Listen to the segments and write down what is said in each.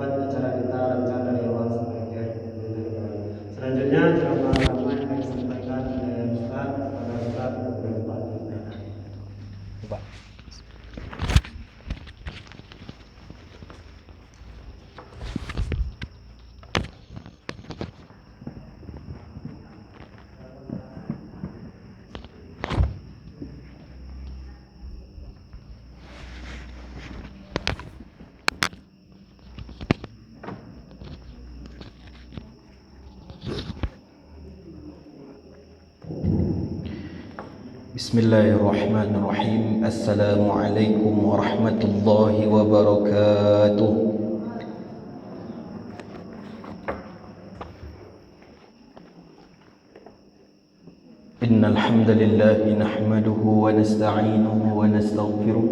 buat acara kita lancar dari awal sampai akhir. Selanjutnya ceramah ramai akan disampaikan oleh Ustaz kepada Ustaz beberapa. Bismillahirrahmanirrahim. Assalamualaikum warahmatullahi wabarakatuh. Innal hamdalillah nahmaduhu wa nasta'inuhu wa nastaghfiruh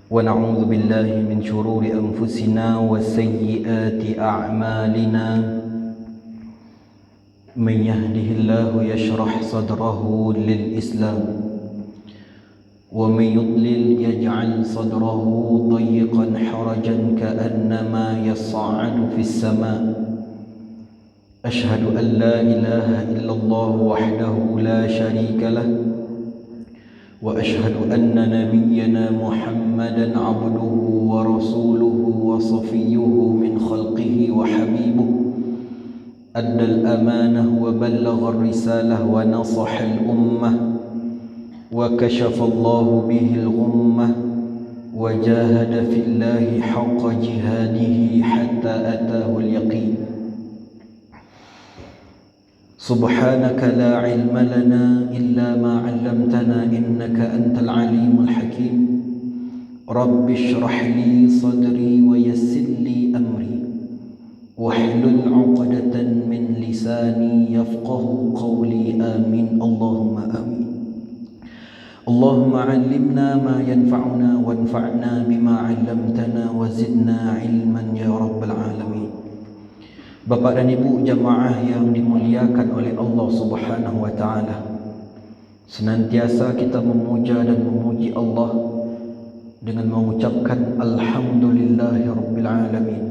wa na'udzu billahi min shururi anfusina wa sayyiati a'malina. من يهده الله يشرح صدره للإسلام ومن يضلل يجعل صدره ضيقا حرجا كأنما يصعد في السماء. أشهد أن لا إله إلا الله وحده لا شريك له وأشهد أن نبينا محمدا عبده ورسوله وصفيه من خلقه وحبيبه أدى الأمانة وبلغ الرسالة ونصح الأمة وكشف الله به الغمة وجاهد في الله حق جهاده حتى أتاه اليقين. سبحانك لا علم لنا إلا ما علمتنا إنك أنت العليم الحكيم. رب اشرح لي صدري ويسر لي أمري واحلل عقدة من لساني يفقه قولي آمين اللهم آمين. اللهم علمنا ما ينفعنا وانفعنا بما علمتنا وزدنا علما يا رب العالمين. Bapak dan Ibu jamaah yang dimuliakan oleh Allah Subhanahu wa taala, senantiasa kita memuja dan memuji Allah dengan mengucapkan alhamdulillahirabbil alamin.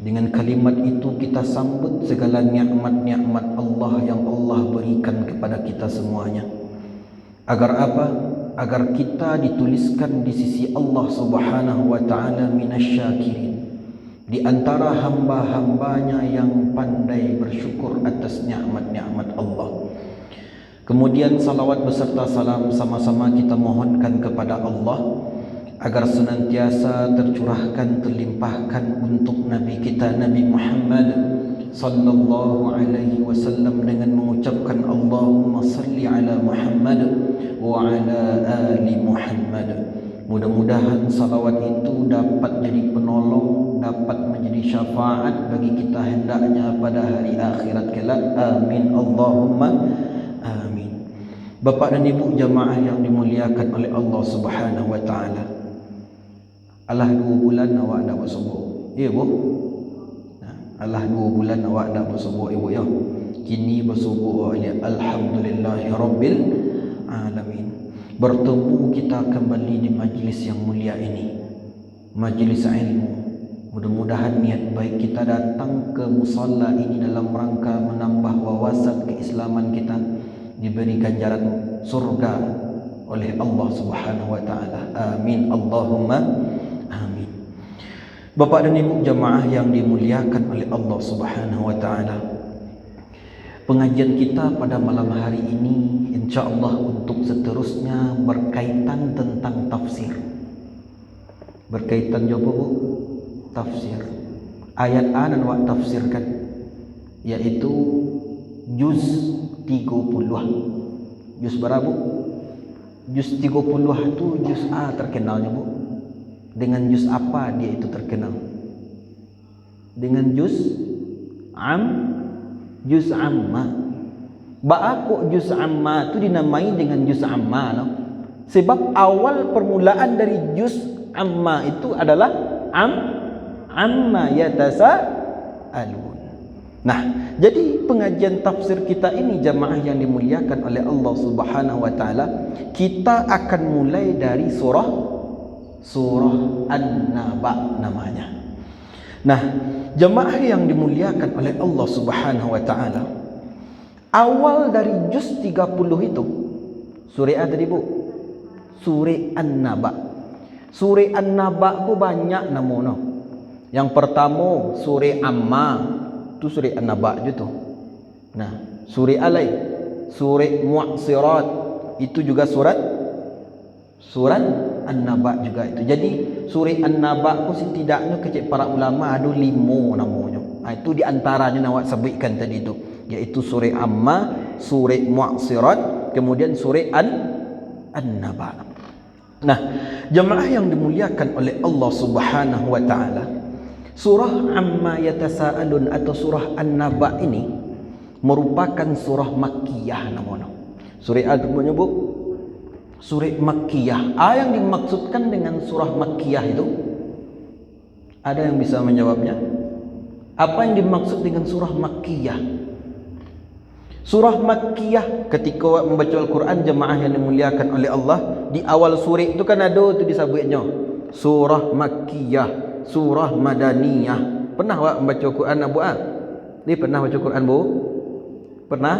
Dengan kalimat itu kita sambut segala nikmat-nikmat Allah yang Allah berikan kepada kita semuanya. Agar apa? Agar kita dituliskan di sisi Allah Subhanahu wa taala minasyakirin, di antara hamba-hambanya yang pandai bersyukur atas nikmat-nikmat Allah. Kemudian salawat beserta salam sama-sama kita mohonkan kepada Allah agar senantiasa tercurahkan, terlimpahkan untuk Nabi kita Nabi Muhammad sallallahu alaihi wasallam dengan mengucapkan Allahumma salli ala Muhammad wa ala ali Muhammad. Mudah-mudahan salawat itu dapat jadi penolong, dapat menjadi syafaat bagi kita hendaknya pada hari akhirat kelak. Amin Allahumma amin. Bapak dan Ibu jamaah yang dimuliakan oleh Allah Subhanahu wa taala, alah 2 bulan awak dah bersubuh. Ya bu? Alah 2 bulan awak dah bersubuh ibu ya. Kini bersubuh oleh alhamdulillahirabbil alamin. Bertemu kita kembali di majlis yang mulia ini, majlis ilmu. Mudah-mudahan niat baik kita datang ke musalla ini dalam rangka menambah wawasan keislaman kita, diberi ganjaran surga oleh Allah Subhanahu wa taala. Amin Allahumma amin. Bapak dan Ibu jamaah yang dimuliakan oleh Allah Subhanahu wa taala, pengajian kita pada malam hari ini insyaallah untuk seterusnya berkaitan tentang tafsir. Berkaitan jawab Bu? Tafsir. Ayat anan wa tafsirkan, yaitu juz 30. Juz berapa Bu? Juz 30 itu juz A terkenalnya Bu. Dengan juz apa dia itu terkenal? Dengan juz amma. Kok juz amma itu dinamai dengan juz amma no? Sebab awal permulaan dari juz amma itu adalah amma yatasaalun. Nah, jadi pengajian tafsir kita ini jamaah yang dimuliakan oleh Allah Subhanahu wa taala, kita akan mulai dari surah Surah An-Naba namanya. Nah, jemaah yang dimuliakan oleh Allah Subhanahu wa taala, awal dari juz 30 itu surah tadi Bu, surah An-Naba. Surah An-Naba ku banyak namanya. Yang pertama surah Amma, itu surah An-Naba je tu. Nah, surah Alai, surah Mu'sirat, itu juga surat An-Naba juga itu. Jadi surah An-Naba ku setidaknya kecil para ulama ada 5 namanya. Itu di antaranya nak sebutkan tadi itu, yaitu surah Amma, surah Mu'sirat, kemudian surah An-Naba. Nah, jemaah yang dimuliakan oleh Allah Subhanahu wa taala, surah Amma Yatasaalun atau surah An-Naba ini merupakan surah Makkiyah namanya. Surah namanya Bu, surah Makkiyah. Yang dimaksudkan dengan surah Makkiyah itu, ada yang bisa menjawabnya? Apa yang dimaksud dengan surah Makkiyah? Surah Makkiyah, ketika membaca Al-Quran jemaah yang dimuliakan oleh Allah, di awal surah itu kan ada tu disebutnya surah Makkiyah, surah Madaniyah. Pernah awak membaca Quran Abu A? Ni pernah baca Quran Bu? Pernah?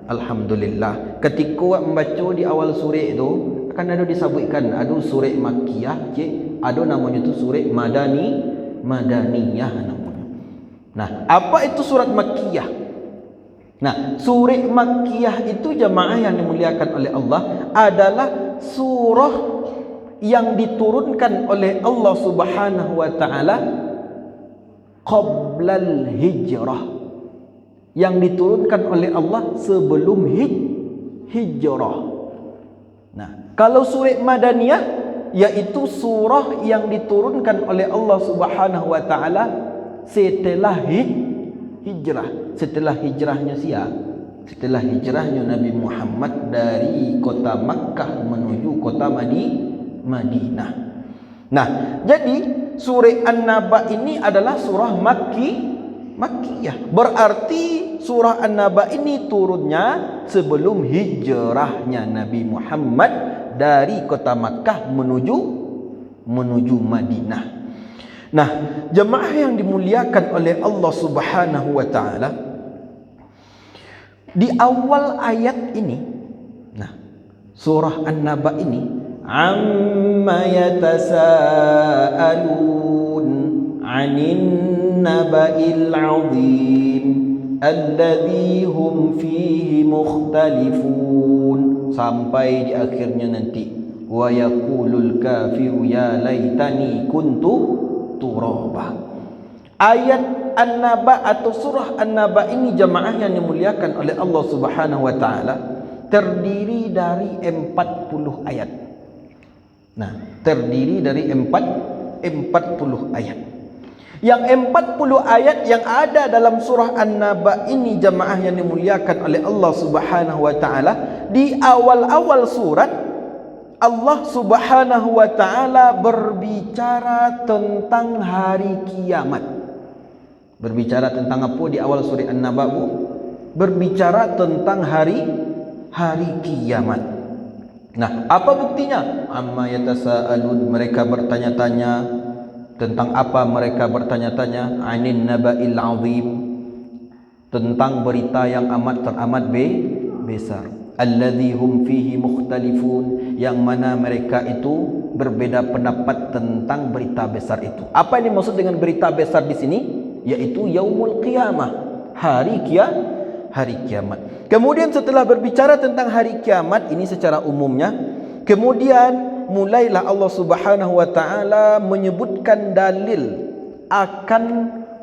Alhamdulillah. Ketika awak membaca di awal surah itu akan ada disebutkan ada surah Makkiyah, ada namanya tu surah Madaniyah namanya. Nah, apa itu surat Makkiyah? Nah, surah Makkiyah itu jemaah yang dimuliakan oleh Allah adalah surah yang diturunkan oleh Allah Subhanahu wa taala qablal hijrah, yang diturunkan oleh Allah sebelum hijrah. Nah, kalau surah Madaniyah yaitu surah yang diturunkan oleh Allah Subhanahu wa taala setelah hijrah. Setelah hijrahnya setelah hijrahnya Nabi Muhammad dari kota Makkah menuju kota Madinah. Nah, jadi surah An-Naba ini adalah surah Makkiyah. Berarti surah An-Naba ini turunnya sebelum hijrahnya Nabi Muhammad dari kota Makkah menuju Madinah. Nah, jemaah yang dimuliakan oleh Allah Subhanahu wa taala, di awal ayat ini, nah, surah An-Naba ini, amma yatasaalun 'anin naba'il 'azim alladzi hum fihi mukhtalifun, sampai di akhirnya nanti wa yaqulul kafiru ya laitani kuntu turaba. Ayat An-Naba atau surah An-Naba ini jemaah yang dimuliakan oleh Allah Subhanahu wa taala terdiri dari 40 ayat. Nah, terdiri dari 40 ayat. Yang 40 ayat yang ada dalam surah An-Naba ini jemaah yang dimuliakan oleh Allah Subhanahu wa taala, di awal-awal surat Allah Subhanahu wa taala berbicara tentang hari kiamat. Berbicara tentang apa di awal surah An-Naba Bu? Berbicara tentang hari kiamat. Nah, apa buktinya? Amma yatasaalun, mereka bertanya-tanya. Tentang apa mereka bertanya-tanya? Anin naba'il azim, tentang berita yang teramat besar. Alladzi hum fihi mukhtalifun, yang mana mereka itu berbeda pendapat tentang berita besar itu. Apa yang dimaksud dengan berita besar di sini? Yaitu yaumul qiyamah, hari kiamat. Kemudian setelah berbicara tentang hari kiamat ini secara umumnya, kemudian mulailah Allah Subhanahu wa taala menyebutkan dalil akan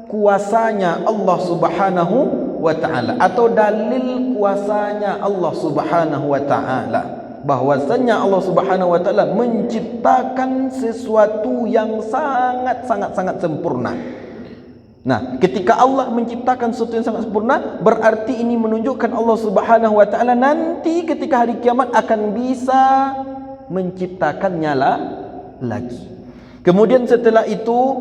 kuasanya Allah Subhanahu wa taala, atau dalil kuasanya Allah Subhanahu wa taala, bahwasanya Allah Subhanahu wa taala menciptakan sesuatu yang sangat sempurna. Nah, ketika Allah menciptakan sesuatu yang sangat sempurna, berarti ini menunjukkan Allah Subhanahu wa taala nanti ketika hari kiamat akan bisa menciptakannya lagi. Kemudian setelah itu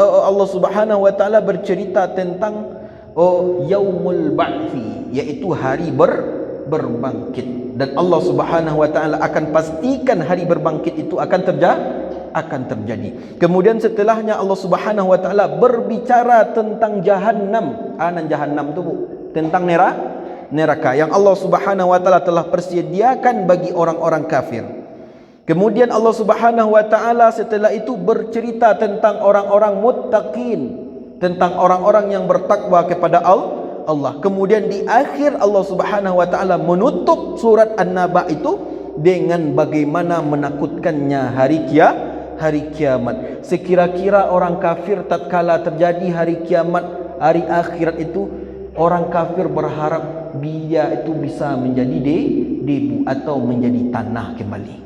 Allah Subhanahu wa taala bercerita tentang yaumul ba'thi, yaitu hari berbangkit, dan Allah Subhanahu wa taala akan pastikan hari berbangkit itu akan akan terjadi. Kemudian setelahnya Allah Subhanahu wa taala berbicara tentang jahannam. Jahannam tu tentang neraka yang Allah Subhanahu wa taala telah persediakan bagi orang-orang kafir. Kemudian Allah Subhanahu wa taala setelah itu bercerita tentang orang-orang muttaqin, tentang orang-orang yang bertakwa kepada Allah. Kemudian di akhir Allah Subhanahu wa taala menutup surat An-Naba itu dengan bagaimana menakutkannya hari kiamat. Sekira-kira orang kafir tatkala terjadi hari kiamat, hari akhirat itu, orang kafir berharap dia itu bisa menjadi debu atau menjadi tanah kembali.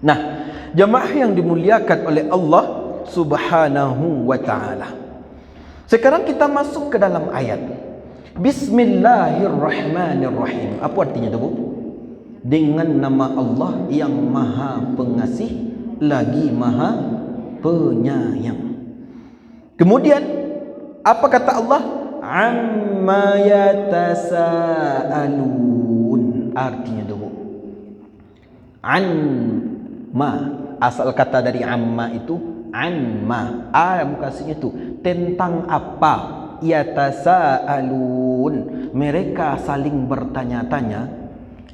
Nah, jemaah yang dimuliakan oleh Allah Subhanahu wa taala. Sekarang kita masuk ke dalam ayat. Bismillahirrahmanirrahim. Apa artinya tu, Bu? Dengan nama Allah yang Maha Pengasih lagi Maha Penyayang. Kemudian apa kata Allah? Amma yatasaalun. Artinya tu, Bu, amma, asal kata dari amma itu anma, maksudnya itu tentang apa? Yatasaalun, mereka saling bertanya-tanya.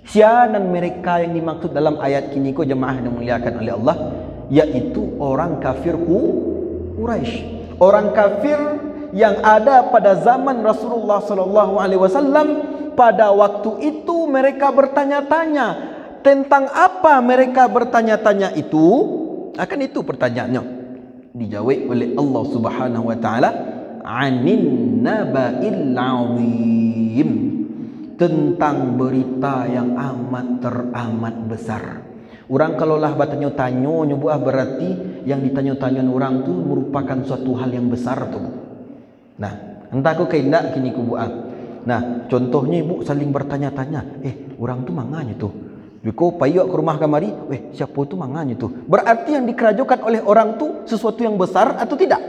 Sianan mereka yang dimaksud dalam ayat kini ko jemaah yang dimuliakan oleh Allah, yaitu orang kafir Quraisy, orang kafir yang ada pada zaman Rasulullah sallallahu alaihi wasallam. Pada waktu itu mereka bertanya-tanya. Tentang apa mereka bertanya-tanya itu? Akan itu pertanyaannya dijawab oleh Allah Subhanahu wa taala, anin naba'il 'azim, tentang berita yang amat teramat besar. Orang kalaulah bertanya-tanya buah berarti yang ditanya-tanya orang tu merupakan suatu hal yang besar tu. Nah, entah aku keindak kini ku buat. Nah, contohnya ibu saling bertanya-tanya, orang tu manganya tu. Jika payuk ke rumah kamari, siapa tu manganya tu? Berarti yang dikerajukan oleh orang tu sesuatu yang besar atau tidak?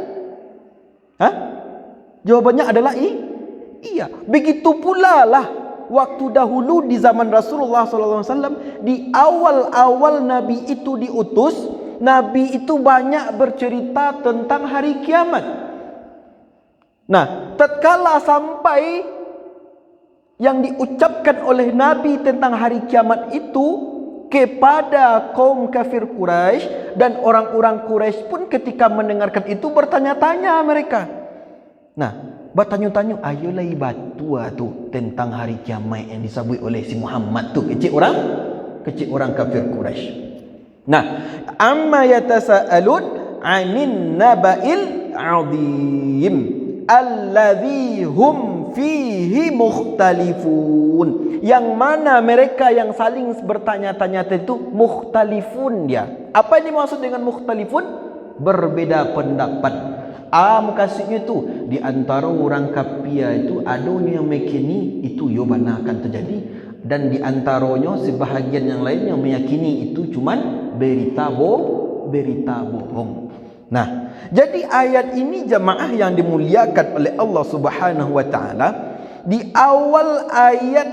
Jawabannya adalah iya. Begitu pula lah waktu dahulu di zaman Rasulullah SAW, di awal-awal Nabi itu diutus, Nabi itu banyak bercerita tentang hari kiamat. Nah, tatkala sampai yang diucapkan oleh Nabi tentang hari kiamat itu kepada kaum kafir Quraisy, dan orang-orang Quraisy pun ketika mendengarkan itu bertanya-tanya mereka. Nah, bertanya-tanya, ayolah batu tu tentang hari kiamat yang disebut oleh si Muhammad tu kecil orang kafir Quraisy. Nah, amma yatasaalun anin naba'il 'azim alladzi hum fihi mukhtalifun, yang mana mereka yang saling bertanya-tanya itu mukhtalifun dia. Apa ini maksud dengan mukhtalifun? Berbeda pendapat. Maksudnya itu di antara orang kafir itu ada yang meyakini itu benar akan terjadi, dan di antaranya sebahagian yang lain yang meyakini itu cuman berita bohong. Nah, jadi ayat ini jemaah yang dimuliakan oleh Allah Subhanahu wa taala, di awal ayat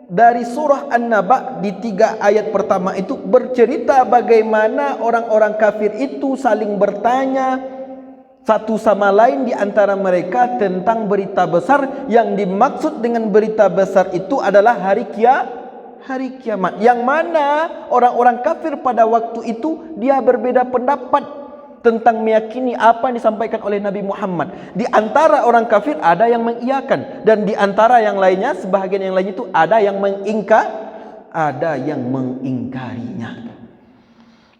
dari surah An-Naba, di 3 ayat pertama itu bercerita bagaimana orang-orang kafir itu saling bertanya satu sama lain di antara mereka tentang berita besar. Yang dimaksud dengan berita besar itu adalah hari kiamat, yang mana orang-orang kafir pada waktu itu dia berbeda pendapat tentang meyakini apa yang disampaikan oleh Nabi Muhammad. Di antara orang kafir ada yang mengiyakan, dan di antara yang lainnya, sebahagian yang lain itu ada yang mengingkarinya.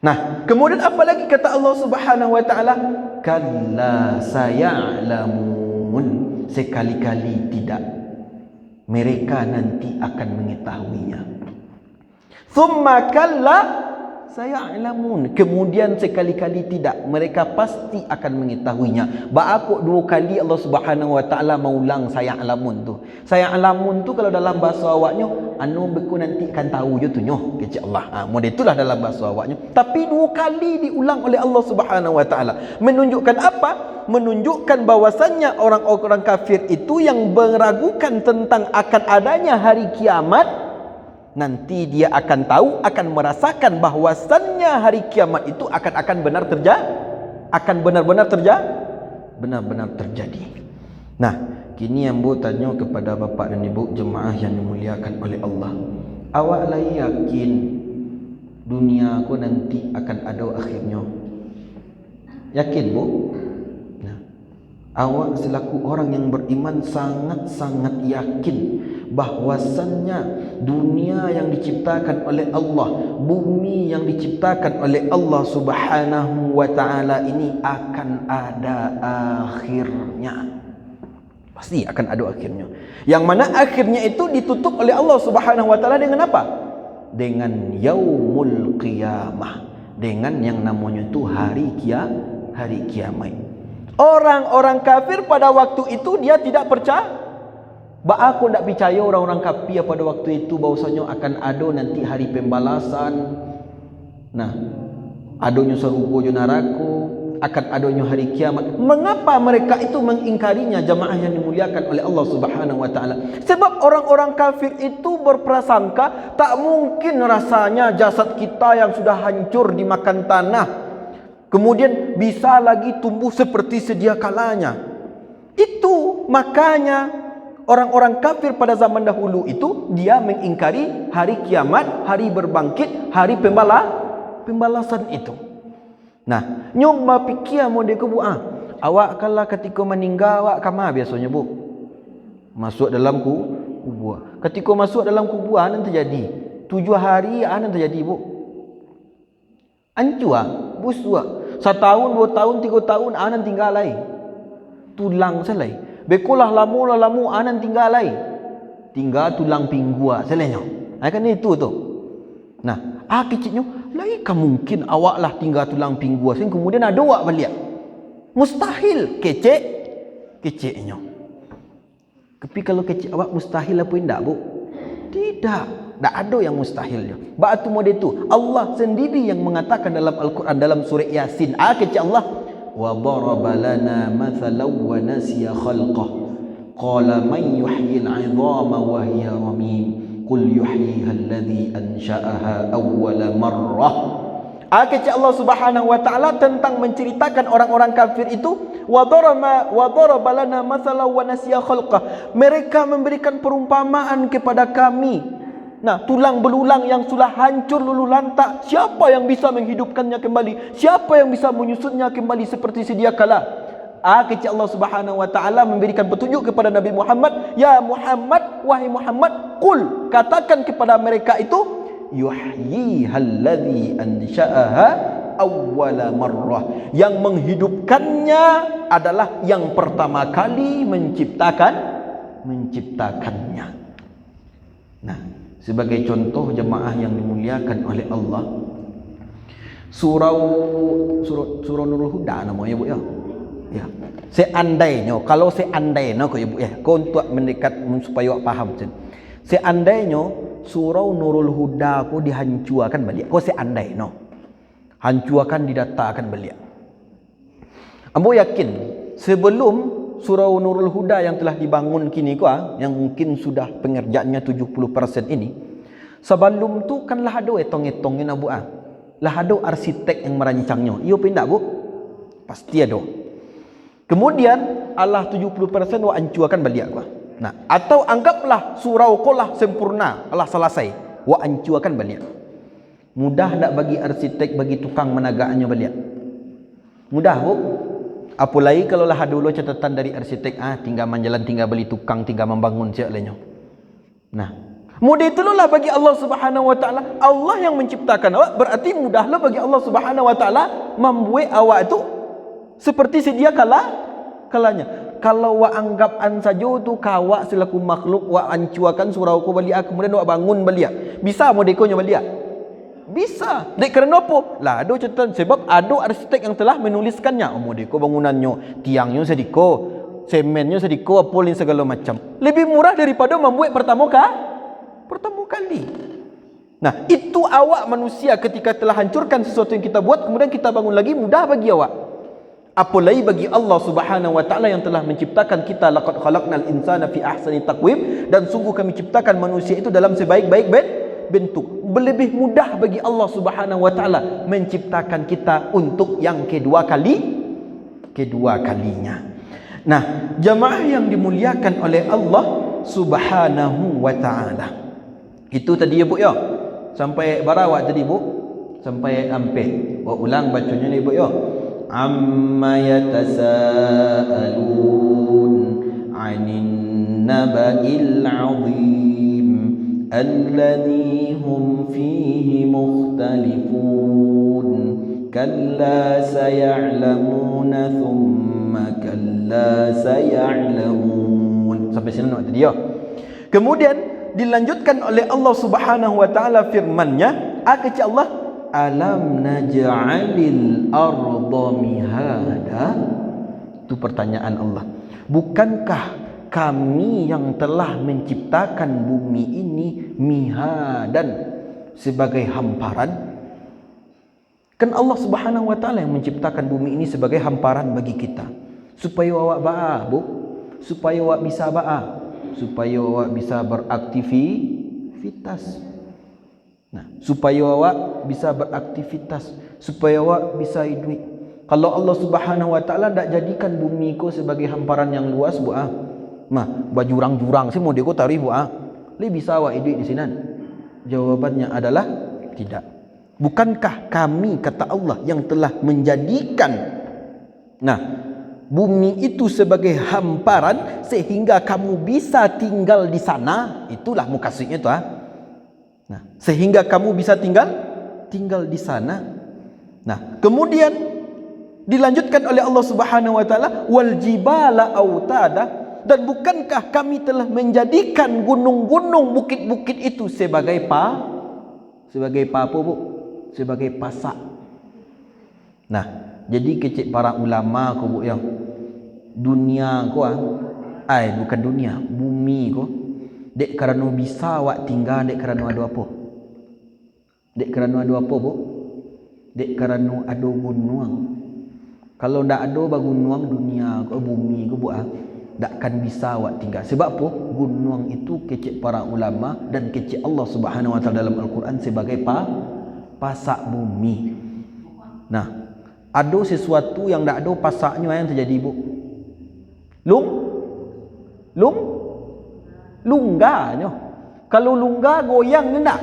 Nah, kemudian apa lagi kata Allah Subhanahu wa taala? Kalla saya'lamun, sekali-kali tidak, mereka nanti akan mengetahuinya. Thumma kalla saya'lamun, kemudian sekali-kali tidak, mereka pasti akan mengetahuinya. Berapa 2 kali Allah Subhanahu wa taala mengulang saya'lamun tu. Saya'lamun tu kalau dalam bahasa awaknya beku nanti akan tahu je tu nyoh kecil Allah. Model itulah dalam bahasa awaknya. Tapi 2 kali diulang oleh Allah Subhanahu wa taala. Menunjukkan apa? Menunjukkan bahwasannya orang-orang kafir itu yang meragukan tentang akan adanya hari kiamat, nanti dia akan tahu, akan merasakan bahwasannya hari kiamat itu akan benar-benar terjadi. Nah, kini yang Bu tanya kepada Bapak dan Ibu jemaah yang dimuliakan oleh Allah, awak lah yakin dunia aku nanti akan ada akhirnya? Yakin Bu? Nah, awak selaku orang yang beriman sangat-sangat yakin bahwasannya dunia yang diciptakan oleh Allah, bumi yang diciptakan oleh Allah Subhanahu wa taala ini akan ada akhirnya. Pasti akan ada akhirnya. Yang mana akhirnya itu ditutup oleh Allah Subhanahu wa taala dengan apa? Dengan yaumul qiyamah, dengan yang namanya itu hari kiamat. Orang-orang kafir pada waktu itu dia tidak percaya. Aku tidak percaya orang-orang kafir pada waktu itu bahwasanya akan ada nanti hari pembalasan. Nah, adanya surga neraka, akan adanya hari kiamat. Mengapa mereka itu mengingkarinya, jamaah yang dimuliakan oleh Allah Subhanahu wa taala? Sebab orang-orang kafir itu berprasangka tak mungkin rasanya jasad kita yang sudah hancur dimakan tanah kemudian bisa lagi tumbuh seperti sedia kalanya. Itu makanya orang-orang kafir pada zaman dahulu itu dia mengingkari hari kiamat, hari berbangkit, hari pembalasan itu. Nah, nyoba fikir model ku Bu, awak kalau ketika meninggal awak kama biasanya Bu? Masuk dalam kubur. Ketika masuk dalam kubur apa terjadi? 7 hari apa terjadi Bu? Ancua, busua. 1 tahun, 2 tahun, 3 tahun apa tinggal lain. Tulang selai. Bekolah lamu anan tinggal lain. Tinggal tulang pinggua selenya. Kan itu tu. Nah, keciknya lain kan mungkin awak lah tinggal tulang pinggua sen kemudian ada awak balik. Mustahil, keciknya. Tapi kalau kecik awak mustahil apa indak Bu? Tidak. Tak ada yang mustahilnya. Batu model itu Allah sendiri yang mengatakan dalam Al-Quran dalam surah Yasin. Kecik Allah wa daraba lana mathalan wa nasiya khalqah qala man yuhyil 'idhama wa hiya ramim qul yuhyiha alladhi ansha'aha awwala marrah. Kecik Allah Subhanahu wa taala tentang menceritakan orang-orang kafir itu wa daraba lana mathalan wa nasiya khalqah. Mereka memberikan perumpamaan kepada kami. Nah, tulang belulang yang sudah hancur luluh lantak, siapa yang bisa menghidupkannya kembali? Siapa yang bisa menyusunnya kembali seperti sedia kala? Kecik Allah Subhanahu wa taala memberikan petunjuk kepada Nabi Muhammad, ya Muhammad, wahai Muhammad, qul, katakan kepada mereka itu, yuhyihalladzi ansha'aha awwala marrah. Yang menghidupkannya adalah yang pertama kali menciptakannya. Nah, sebagai contoh jemaah yang dimuliakan oleh Allah, surah Nurul Huda namanya Bu ya. Ya. Seandainya kau ya Bu ya, kau untuk mendekat supaya awak paham. Seandainya surah Nurul Huda kau dihancurkan balik, kau seandainya hancurkan didatakan balik. Ambo yakin sebelum surau Nurul Huda yang telah dibangun kini yang mungkin sudah pengerjaannya 70% ini, sebelum tu kan lah ada etong-etongnya Bu lah ada arsitek yang merancangnya. Iyo pindah Bu? Pasti ada. Kemudian Allah 70% wa ancurkan balik Nah, atau anggaplah surau kolah sempurna, Allah selesai, wa ancurkan balik. Mudah tak bagi arsitek, bagi tukang menagaknya balik? Mudah Bu? Apalagi kalau lah dulu catatan dari arsitek, tinggal menjalan, tinggal beli tukang, tinggal membangun siaklenya. Nah, mudah itulah bagi Allah Subhanahu wa taala. Allah yang menciptakan awak, berarti mudahlah bagi Allah Subhanahu wa taala membuat awak itu seperti sedia kalanya. Kalau wa anggapan saja tu kawak selaku makhluk wa ancuakan surau ko balik, kemudian wa bangun balik. Bisa modekonya balik? Bisa. Dek kerana apa? Lah ada catatan sebab ada arsitek yang telah menuliskannya. Modeko bangunannya, tiangnya sediko, semennya sediko, apolin segala macam. Lebih murah daripada membuat pertama kali. Nah, itu awak manusia ketika telah hancurkan sesuatu yang kita buat, kemudian kita bangun lagi, mudah bagi awak. Apalagi bagi Allah Subhanahu wa taala yang telah menciptakan kita, laqad khalaqnal insana fi ahsani taqwim, dan sungguh kami ciptakan manusia itu dalam sebaik-baik bentuk. Lebih mudah bagi Allah Subhanahu wa taala menciptakan kita untuk yang kedua kalinya. Nah, jamaah yang dimuliakan oleh Allah Subhanahu wa taala. Itu tadi ya Bu ya. Sampai barawak tadi Bu. Sampai ampe. Ulang bacanya ni Bu ya. Amma yatasaalun 'anin naba'il 'azim alladhi hum fihi mukhtalifun kalla saya'lamuna thumma kalla saya'lamun. Sampai sini nak tadi ya. Kemudian dilanjutkan oleh Allah Subhanahu wa taala firman-Nya, kata Allah, alam naj'alil arda mihada. Itu pertanyaan Allah. Bukankah kami yang telah menciptakan bumi ini mihadan, sebagai hamparan? Kan Allah Subhanahu wa taala yang menciptakan bumi ini sebagai hamparan bagi kita. Supaya awak ba'a, Bu. Supaya awak bisa ba'a, supaya awak bisa beraktivitas. Nah, supaya awak bisa beraktivitas, supaya awak bisa hidup. Kalau Allah Subhanahu wa taala tak jadikan bumi ko sebagai hamparan yang luas, Bu, bajurang-jurang semua dia ko tarikh, Bu, bisa awak hidup di sini? Jawabannya adalah tidak. Bukankah kami, kata Allah, yang telah menjadikan bumi itu sebagai hamparan sehingga kamu bisa tinggal di sana? Itulah mukasihnya tu. Sehingga kamu bisa tinggal di sana. Nah, kemudian dilanjutkan oleh Allah Subhanahu wa taala, wal jibala autada, dan bukankah kami telah menjadikan gunung-gunung, bukit-bukit itu sebagai apa, Bu? Sebagai pasak. Nah, jadi kecik para ulama ko, Bu, yang dunia ko bukan dunia, bumi ko, dek kerana bisa awak tinggal, dek kerana ada apa? Dek kerana ada apa, Bu? Dek kerana ada gunung. Kalau ndak ada gunung dunia ko, bumi ko, Bu, takkan bisa awak tinggal. Sebab apa? Gunung itu kecik para ulama dan kecik Allah Subhanahu wa taala dalam Al-Quran sebagai pasak bumi. Nah, ada sesuatu yang ndak ada pasaknya yang terjadi, Bu. Lungganya. Kalau lungga goyang enggak?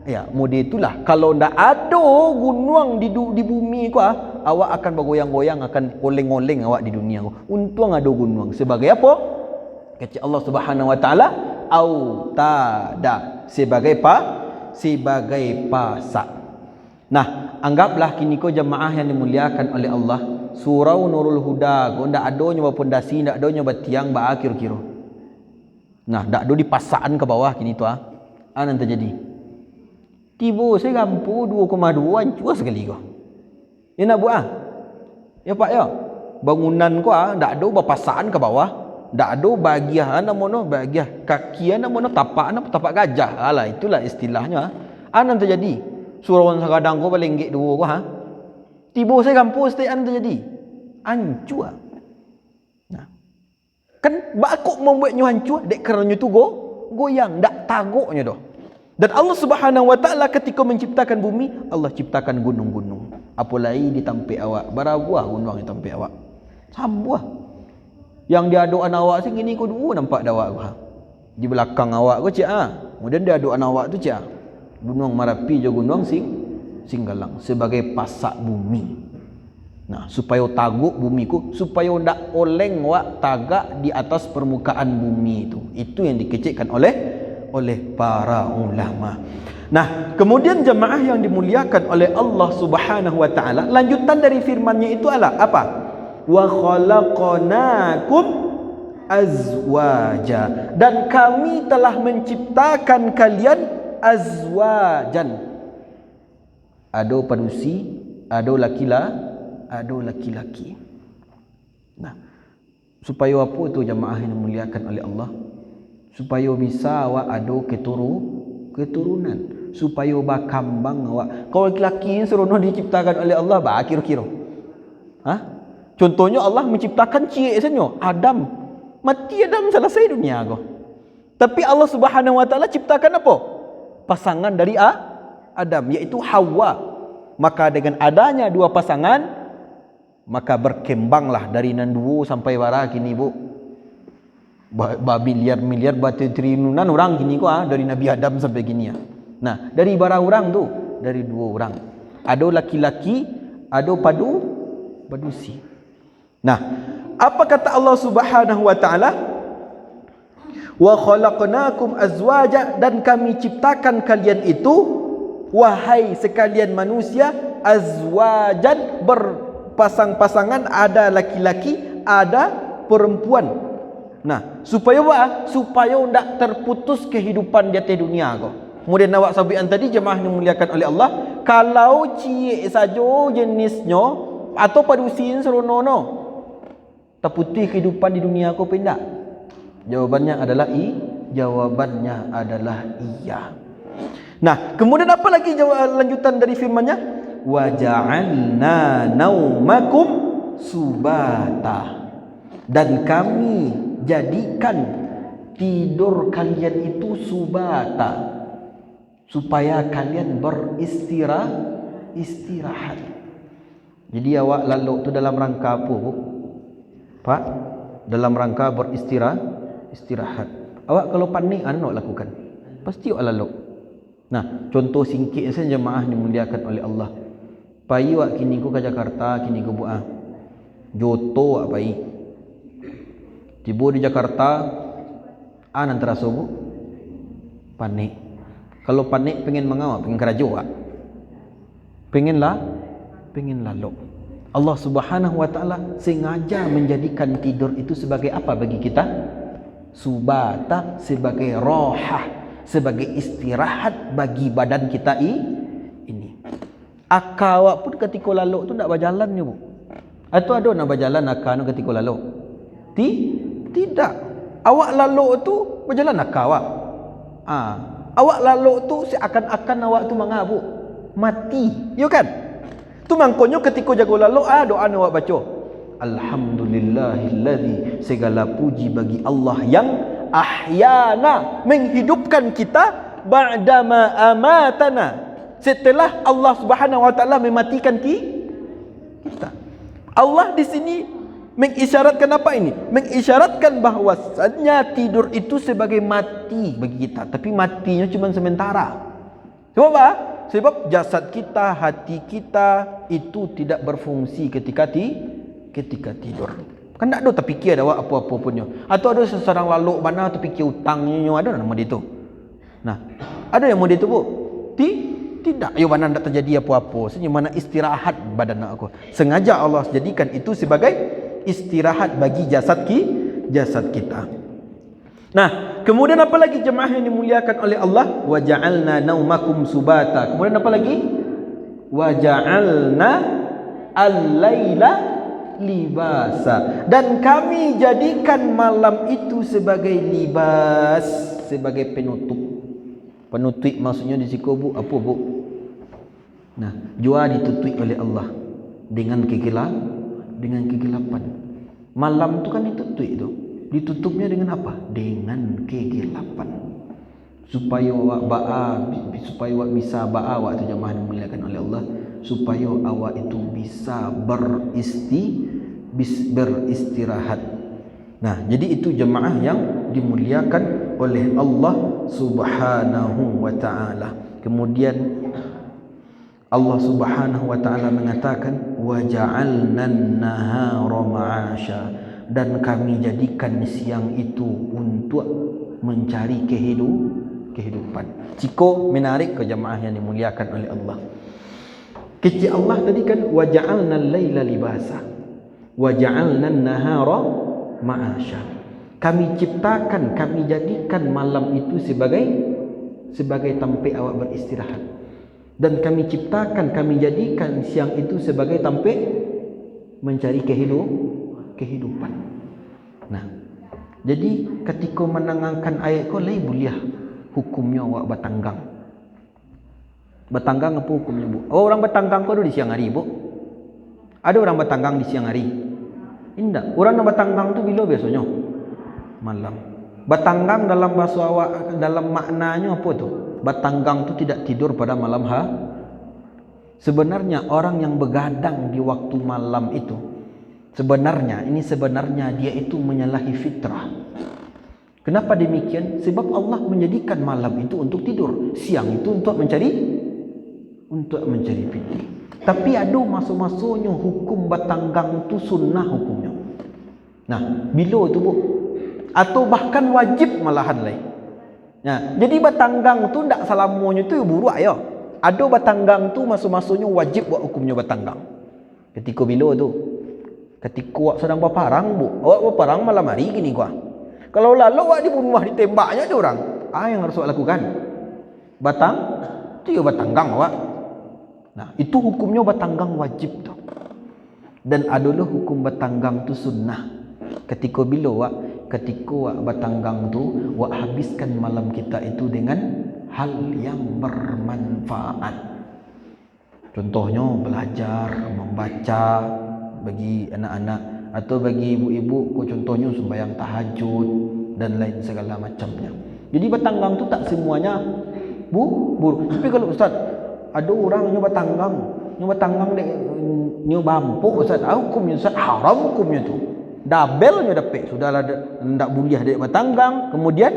Ya, model itulah. Kalau ndak ada gunung di bumi ko, awak akan bergoyang-goyang, akan oleng-oleng awak di dunia ko. Untung ada gunung. Sebagai apa? Kata Allah Subhanahu wa taala, autada, sebagai pasak. Nah, anggaplah kini ko jemaah yang dimuliakan oleh Allah, surau Nurul Huda ko ndak adonyo pondasi, ndak adonyo batiang ba kira-kira. Nah, ndak ado dipasaan ke bawah kini tu anan terjadi. Tiba saya gampu 2,2 hancur sekali ko. Ya nak buat ya Pak ya. Bangunan ko ndak ado bapasaan ke bawah, ndak ado bagian namono, bagian kaki namono, tapak gajah. Alah, itulah istilahnya. Anan terjadi. Surau sakadang ko balenggek dua ko tiba saya gampu setiap anan terjadi. Hancur. Nah, kan bakok membuatnya hancur dek kerana tu goyang, ndak tagoknya doh. Dan Allah Subhanahu wa taala ketika menciptakan bumi, Allah ciptakan gunung-gunung. Apalagi ditampik awak, barabuah gunung ditampik awak. Sambuah. Yang dia aduan awak sing gini ko dua nampak dah awak. Di belakang awak ko cik kemudian dia aduan awak tu cik Gunung Merapi je gunung Singgalang sebagai pasak bumi. Nah, supaya taguk bumi ku, supaya ndak oleng awak tagak di atas permukaan bumi itu. Itu yang dikecikkan oleh para ulama. Nah, kemudian jemaah yang dimuliakan oleh Allah Subhanahu wa taala, lanjutan dari firman-Nya itu adalah apa? Wa khalaqnakum azwaja, dan kami telah menciptakan kalian azwajan. Ada padusi, ada laki-laki. Nah, supaya apa itu jemaah yang dimuliakan oleh Allah? Supaya bisa awak ada keturunan, supaya bakambang awak. Kalau laki-laki serono diciptakan oleh Allah ba kira-kira. Contohnya Allah menciptakan cik saja, Adam. Mati Adam selesai dunia ko. Tapi Allah Subhanahu wa taala ciptakan apa? pasangan dari Adam, yaitu Hawa. Maka dengan adanya dua pasangan, maka berkembanglah dari nanduo sampai bara kini bu. Miliar-miliar batu triliunan orang gini kok dari Nabi Adam sampai gini ya. Nah, dari bara orang tu, dari dua orang. Ada laki-laki, ada padusi. Nah, apa kata Allah Subhanahu wa taala? Wa khalaqnakum azwaja, dan kami ciptakan kalian itu, wahai sekalian manusia, azwajan, berpasang-pasangan, ada laki-laki, ada perempuan. Nah, supaya apa? Supaya tidak terputus kehidupan di atas dunia kau. Kemudian awak sabian tadi jemaah dimuliakan oleh Allah, kalau cie saja jenisnya atau padusin serono terputus kehidupan di dunia kau pindah. Jawabannya adalah iya. Nah, kemudian apa lagi lanjutan dari firman-Nya? Wa ja'alna naumakum subata. Dan kami jadikan tidur kalian itu subata, supaya kalian istirahat. Jadi awak lalu tu dalam rangka apa, Bu? Pak, dalam rangka istirahat. Awak kalau panik apa nak lakukan? Pasti awak lalu. Nah, contoh singkit saja jemaah dimuliakan oleh Allah. Pai awak kini ku ke Jakarta, kini ku buah joto awak pai. Tiba di Jakarta, nan terasa bu panik. Kalau panik pengen mengawak, pengen kerajo awak. Pengen lalu. Allah Subhanahu wa taala sengaja menjadikan tidur itu sebagai apa bagi kita? Subata, sebagai rohah, sebagai istirahat bagi badan kita ini. Akawak pun ketika lalu tu nak berjalan ni bu. Atau ada nak berjalan akak ketika lalu? Tidak. Awak lalu tu berjalan akak awak. Awak lalu tu seakan-akan awak tu mengabu mati. Ya kan? Tu mangkonyo ketika jago lalu doa awak baca. Alhamdulillahilladzi, segala puji bagi Allah yang ahyana, menghidupkan kita, ba'dama amatana, setelah Allah Subhanahu wa taala mematikan kita. Allah di sini mengisyaratkan apa ini? Mengisyaratkan bahwasannya tidur itu sebagai mati bagi kita, tapi matinya cuma sementara. Sebab apa? Sebab jasad kita, hati kita itu tidak berfungsi ketika tidur. Kan tak ada terfikir ada apa-apa punnya. Atau ada seseorang lalu mana terfikir hutangnya, ada nama dia tu. Nah, ada yang model tu bu? Tidak. Ayo mana tak terjadi apa-apa. Sebenarnya mana istirahat badan aku. Sengaja Allah jadikan itu sebagai istirahat bagi jasad kita. Nah, kemudian apa lagi jemaah yang dimuliakan oleh Allah? Wa ja'alna naumakum subata. Kemudian apa lagi? Wa ja'alna al-laila libasa. Dan kami jadikan malam itu sebagai libas, sebagai penutup. Penutup maksudnya di siku bu, apa bu? Nah, jua ditutup oleh Allah dengan kegelapan. Malam tu kan ditutup itu. Ditutupnya dengan apa? Dengan kegelapan. Supaya awak bisa awak tu jemaah dimuliakan oleh Allah, supaya awak itu bisa beristirahat. Nah, jadi itu jemaah yang dimuliakan oleh Allah Subhanahu wa taala. Kemudian Allah Subhanahu wa taala mengatakan wa ja'alna an-nahara ma'asha, dan kami jadikan siang itu untuk mencari kehidupan. Ciko menarik ke jemaah yang dimuliakan oleh Allah. Kecil Allah tadi kan wa ja'alna al-laila libasa wa ja'alna an-nahara ma'asha. Kami ciptakan, kami jadikan malam itu sebagai tempat awak beristirahat. Dan kami ciptakan, kami jadikan siang itu sebagai tempat mencari kehidupan. Nah, jadi ketika menangangkan ayat kau lai buliah hukumnya awak bertanggang. Bertanggang apa hukumnya bu? Orang bertanggang kau di siang hari bu? Ada orang bertanggang di siang hari? Tidak. Orang yang bertanggang tu bila biasanya? Malam. Batanggang dalam bahasa awak, dalam maknanya apa tu? Batanggang tu tidak tidur pada malam Sebenarnya orang yang begadang di waktu malam itu, sebenarnya dia itu menyalahi fitrah. Kenapa demikian? Sebab Allah menjadikan malam itu untuk tidur, siang itu untuk mencari rezeki. Tapi ada masuk-masuknya hukum batanggang tu sunnah hukumnya. Nah, bila tu bu? Atau bahkan wajib malahan lain. Nah, jadi batanggang tu ndak selamanya tu buruk ya. Ada batanggang tu masuk-masuknya wajib buat hukumnya batanggang. Ketika bila tu? Ketika awak sedang berperang bu. Awak berperang malam hari gini gua. Kalau lalu awak dibunuh ditembaknya ada orang. Yang harus awak lakukan? Tu ya batanggang awak. Nah, itu hukumnya batanggang wajib tu. Dan adalah hukum batanggang tu sunnah. Ketika awak batanggang tu, awak habiskan malam kita itu dengan hal yang bermanfaat. Contohnya belajar, membaca bagi anak-anak, atau bagi ibu-ibu contohnya sembahyang tahajud dan lain segala macamnya. Jadi batanggang tu tak semuanya buruk. Tapi kalau ustaz, ada orang nyoba tanggang ni bampu ustaz, hukumnya ustaz haram hukumnya tu. Dabelnya dapat sudahlah ndak boleh dek batanggang, kemudian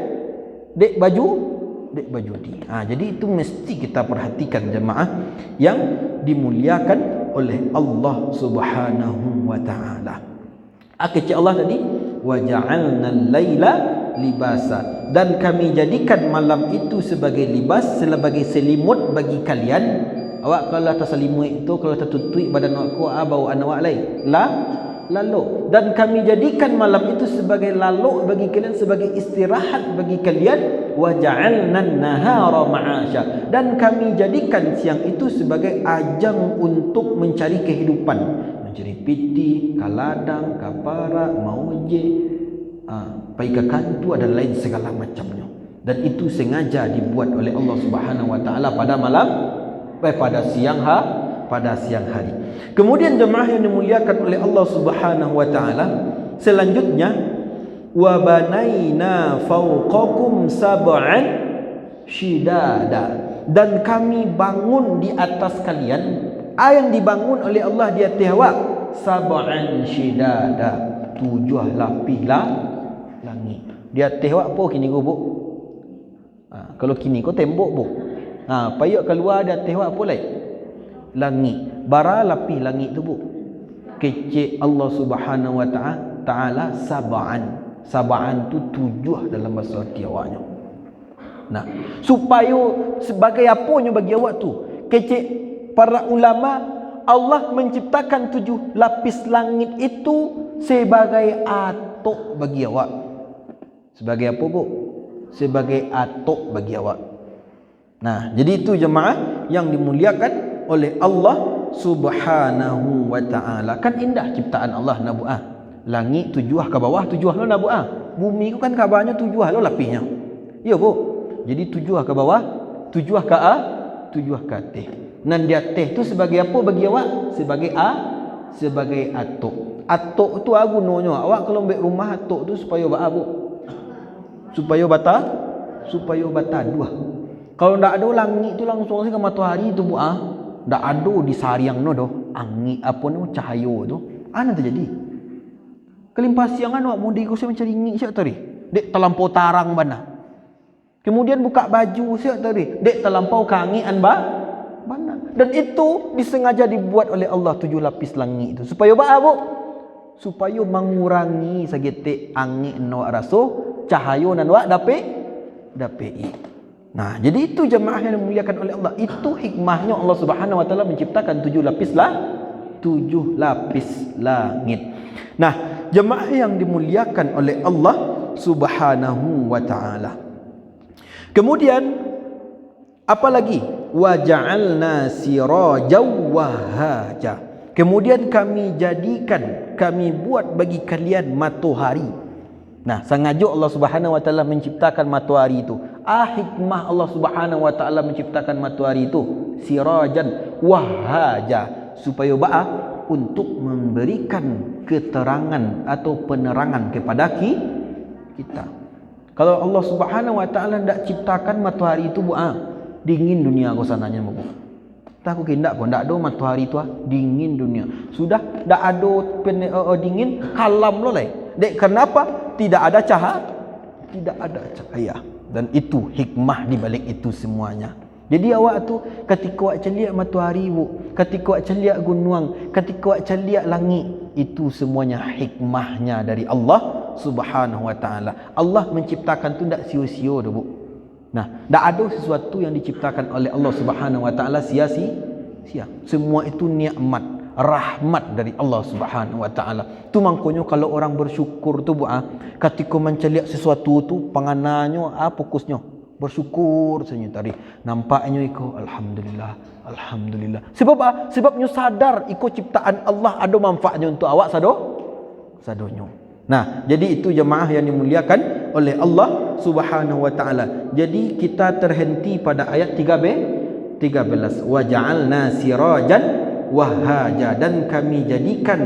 dek baju di. Jadi itu mesti kita perhatikan jemaah yang dimuliakan oleh Allah Subhanahu wa taala. Kata Allah tadi, wa ja'alna al-laila libasa, dan kami jadikan malam itu sebagai libas, sebagai selimut bagi kalian. Awak kalau terselimut itu, kalau tertutup badan aku bau anak lain lalu, dan kami jadikan malam itu sebagai lalu bagi kalian, sebagai istirahat bagi kalian. Wa ja'alna an-nahara ma'asya, dan kami jadikan siang itu sebagai ajang untuk mencari kehidupan, mencari piti, kaladang, kapara, mauje, pai ke kantu dan lain segala macamnya. Dan itu sengaja dibuat oleh Allah Subhanahu wa taala pada malam, pada siang hari. Kemudian jemaah yang dimuliakan oleh Allah Subhanahu wa taala, selanjutnya wa banaina fawqakum sab'an shidada, dan kami bangun di atas kalian, yang dibangun oleh Allah di atas awak, sab'an shidada, 7 lapis langit. Di atas awak apa kini go bu? Kalau kini ko tembok bu. Payuk keluar di atas awak apa lain? Langit. Bara lapis langit tu bu. Kecil Allah Subhanahu wa taala sab'an. Sab'an tu 7 dalam bahasa hati awaknya. Nah, supaya sebagai apanya bagi awak tu? Kecil para ulama, Allah menciptakan 7 lapis langit itu sebagai atok bagi awak. Sebagai apa bu? Sebagai atok bagi awak. Nah, jadi itu jemaah yang dimuliakan oleh Allah Subhanahu wa taala. Kan indah ciptaan Allah nak buat. Langit 7 ke bawah, 7 lo nak buat. Bumi ku kan kabarnya 7 lo lapisnya. Ya bu. Jadi 7 ke bawah, 7 ke 7 ke atas. Dan di atas tu sebagai apa bagi awak? Sebagai atok. Atok tu gunanya. Awak kalau ambil rumah atok tu supaya buat apa? Supaya bata 2. Kalau ndak ada langit tu langsung ke matahari tu bu ndak ada di sariang no doh. Angin apa no cahaya tu. Ana terjadi. Kelimpah siangan awak mudi ku mencari ngik siap tadi. Dek terlampau tarang bana. Kemudian buka baju siap tadi. Dek terlampau kangian bana. Dan itu disengaja dibuat oleh Allah 7 lapis langit itu. Supaya apa? Supaya mengurangi sagete angin no rasa, cahaya nan wak dapat. Nah, jadi itu jemaah yang dimuliakan oleh Allah. Itu hikmahnya Allah Subhanahu wa taala menciptakan 7 lapis langit. Nah, jemaah yang dimuliakan oleh Allah Subhanahu wa taala. Kemudian apa lagi? Wa ja'alna sirajan wahaja. Kemudian kami buat bagi kalian matahari. Nah, sengaja Allah Subhanahu wa taala menciptakan matahari itu. Hikmah Allah Subhanahu wa taala menciptakan matahari itu sirajan wahaja, supaya untuk memberikan keterangan atau penerangan kepada kita. Kalau Allah Subhanahu wa taala ndak ciptakan matahari itu dingin dunia kau sananya mau. Tak aku kindak pun ndak ada matahari itu dingin dunia. Sudah ndak ada dingin kalam lo lai. Dek kenapa? Tidak ada cahaya. Dan itu hikmah di balik itu semuanya. Jadi awak tu ketika awak celiak matahari ketika awak celiak gunung, ketika awak celiak langit, itu semuanya hikmahnya dari Allah Subhanahu wa taala. Allah menciptakan tu ndak sia-sia dah, Bu. Nah, ndak ada sesuatu yang diciptakan oleh Allah Subhanahu wa taala sia-sia. Semua itu nikmat, rahmat dari Allah Subhanahu wa taala. Tu maknanya kalau orang bersyukur tu, Bu, ketika menceliak sesuatu tu panganannya fokusnya bersyukur saja tadi. Nampaknya iko alhamdulillah. Sebab sebabnya sadar iko ciptaan Allah ada manfaatnya untuk awak sadonyo. Nah, jadi itu jemaah yang dimuliakan oleh Allah Subhanahu wa taala. Jadi kita terhenti pada ayat 13. Wa ja'alna sirajan wahaja, dan kami jadikan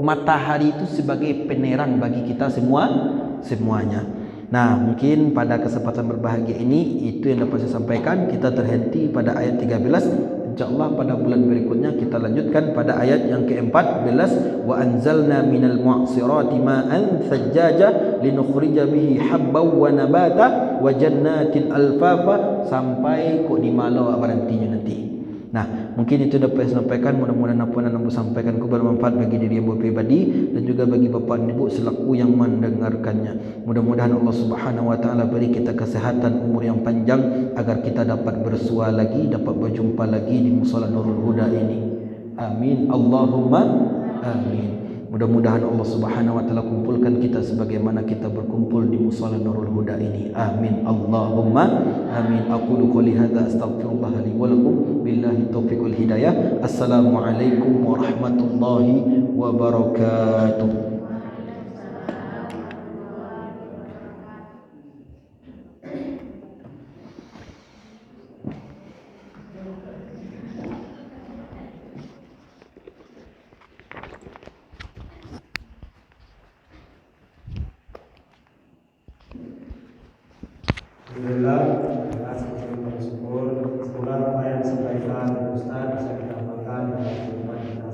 matahari itu sebagai penerang bagi kita semuanya. Nah, mungkin pada kesempatan berbahagia ini itu yang dapat saya sampaikan. Kita terhenti pada ayat 13. InsyaAllah pada bulan berikutnya kita lanjutkan pada ayat yang ke-14. Wa anzalna minal mu'sirati ma'an thajjaja linukhrija bihi habbaw wa nabata wa jannatin alfafa, sampai kok di malau berhentinya nanti. Nah, mungkin itu dapat saya sampaikan. Mudah-mudahan apa yang saya sampaikan bermanfaat bagi diri yang pribadi dan juga bagi bapa dan ibu selaku yang mendengarkannya. Mudah-mudahan Allah Subhanahu wa taala beri kita kesehatan, umur yang panjang agar kita dapat bersua lagi, dapat berjumpa lagi di Musala Nurul Huda ini. Amin. Allahumma amin. Mudah-mudahan Allah Subhanahu wa taala kumpulkan kita sebagaimana kita berkumpul di Musala Nurul Huda ini. Amin. Allahumma amin. Aqulu qouli hadza astaghfirullah li wa lakum billahi taufiq wal hidayah. Assalamualaikum warahmatullahi wabarakatuh. Alhamdulillah, terima kasih bersyukur. Semoga apa yang disampaikan Ustaz bisa kita amalkan dalam kehidupan kita